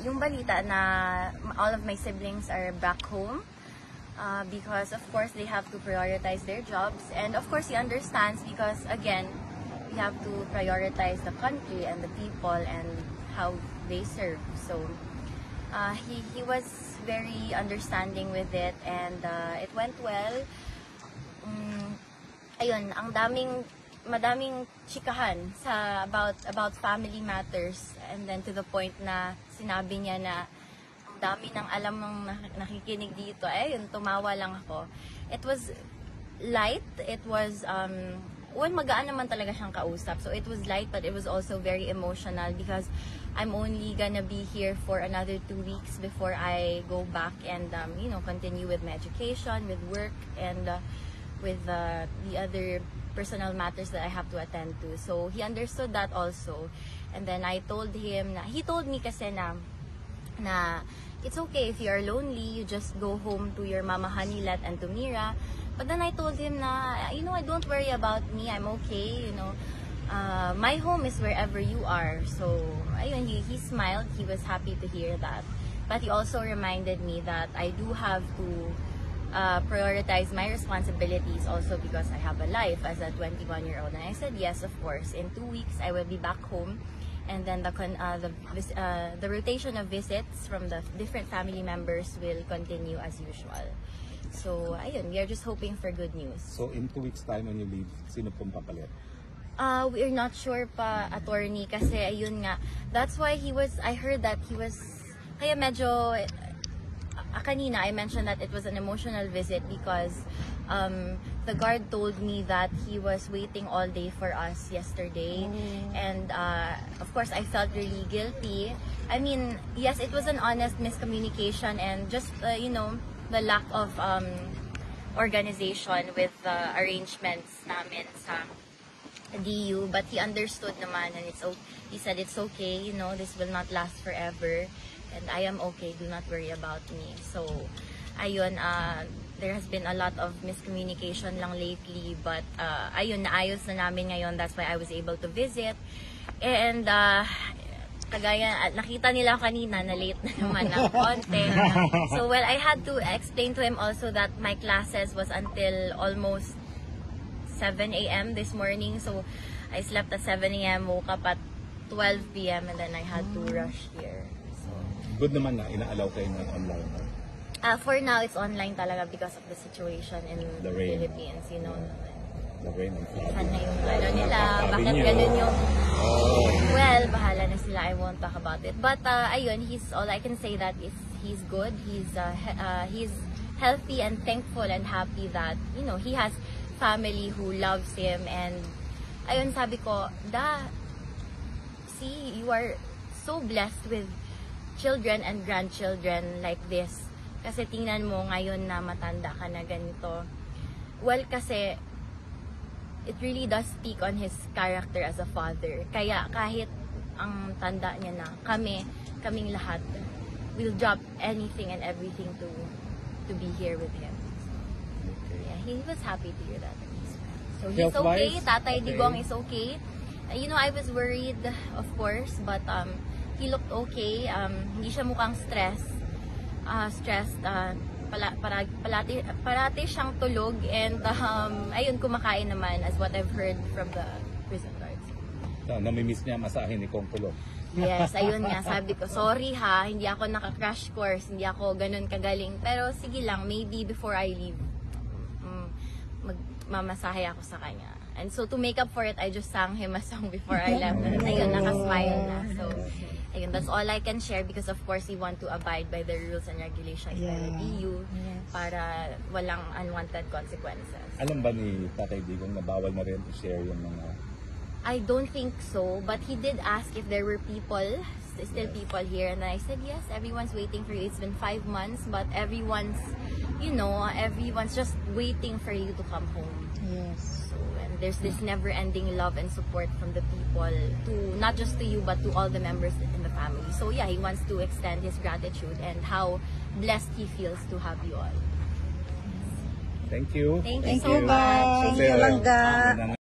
yung balita na all of my siblings are back home. Because of course they have to prioritize their jobs, and of course he understands because again we have to prioritize the country and the people and how they serve. So he was very understanding with it, and it went well. Ayun, madaming chikahan sa about family matters, and then to the point na sinabi niya na dami ng alam ng nakikinig dito. Yun, tumawa lang ako. It was light. It was, magaan naman talaga siyang kausap. So it was light, but it was also very emotional because I'm only gonna be here for another 2 weeks before I go back and, continue with my education, with work, and with the other personal matters that I have to attend to. So he understood that also. And then I told him he told me kasi na it's okay if you are lonely, you just go home to your mama Hanilet and to Mira. But then I told him na, I don't worry about me, I'm okay, my home is wherever you are. So, ayun, he smiled, he was happy to hear that. But he also reminded me that I do have to prioritize my responsibilities also because I have a life as a 21-year-old. And I said, yes, of course, in 2 weeks I will be back home. And then the rotation of visits from the different family members will continue as usual. So, ayun, we are just hoping for good news. So, in 2 weeks time when you leave, sino pong papalit? We're not sure pa, attorney, kasi ayun nga. That's why I heard that he was, kaya medyo, kanina I mentioned that it was an emotional visit because the guard told me that he was waiting all day for us yesterday. And of course I felt really guilty. I mean, yes, it was an honest miscommunication and just the lack of organization with the arrangements namin sa DU, but he understood naman, and he said it's okay, this will not last forever and I am okay, do not worry about me. So ayun, there has been a lot of miscommunication lang lately, but ayun, naayos na namin ngayon. That's why I was able to visit. And kagaya, nakita nila kanina na late na naman ng konti. So well, I had to explain to him also that my classes was until almost 7 a.m. this morning. So I slept at 7 a.m., woke up at 12 p.m. and then I had to rush here. So good naman na inaalaw kayo ng online. For now, it's online talaga because of the situation in the Philippines, The rain and flood. Sana yung nila, bakit ganun yung... Well, bahala na sila, I won't talk about it. But ayun, all I can say that is he's good, he's healthy and thankful and happy that, he has family who loves him. And ayun, sabi ko, see, you are so blessed with children and grandchildren like this. Kasi tingnan mo ngayon na matanda ka na ganito. Well, kasi it really does speak on his character as a father. Kaya kahit ang tanda niya na kaming lahat will drop anything and everything to be here with him. So, yeah, he was happy to hear that. So he's okay. Tatay Digong is okay. I was worried, of course, but he looked okay. Hindi siya mukhang stressed, parati siyang tulog, and ayun, kumakain naman as what I've heard from the prison guards. Namimiss niya masahin ni Kong Tulog. Yes, ayun nga, sabi ko, sorry ha, hindi ako naka-crash course, hindi ako ganun kagaling, pero sige lang, maybe before I leave, magmamasahe ako sa kanya. And so to make up for it, I just sang him a song before I left. And ayun, nakasmile na. So, ayun, that's all I can share because of course we want to abide by the rules and regulations by the EU para walang unwanted consequences. Alam ba ni Tatay Digong na bawal na rin to share yung mga... I don't think so, but he did ask if there were still people here, and I said yes, everyone's waiting for you. It's been 5 months, but everyone's just waiting for you to come home. Yes. There's this never-ending love and support from the people, not just to you, but to all the members in the family. So yeah, he wants to extend his gratitude and how blessed he feels to have you all. Thank you. Thank you so much. Thank you, Langga.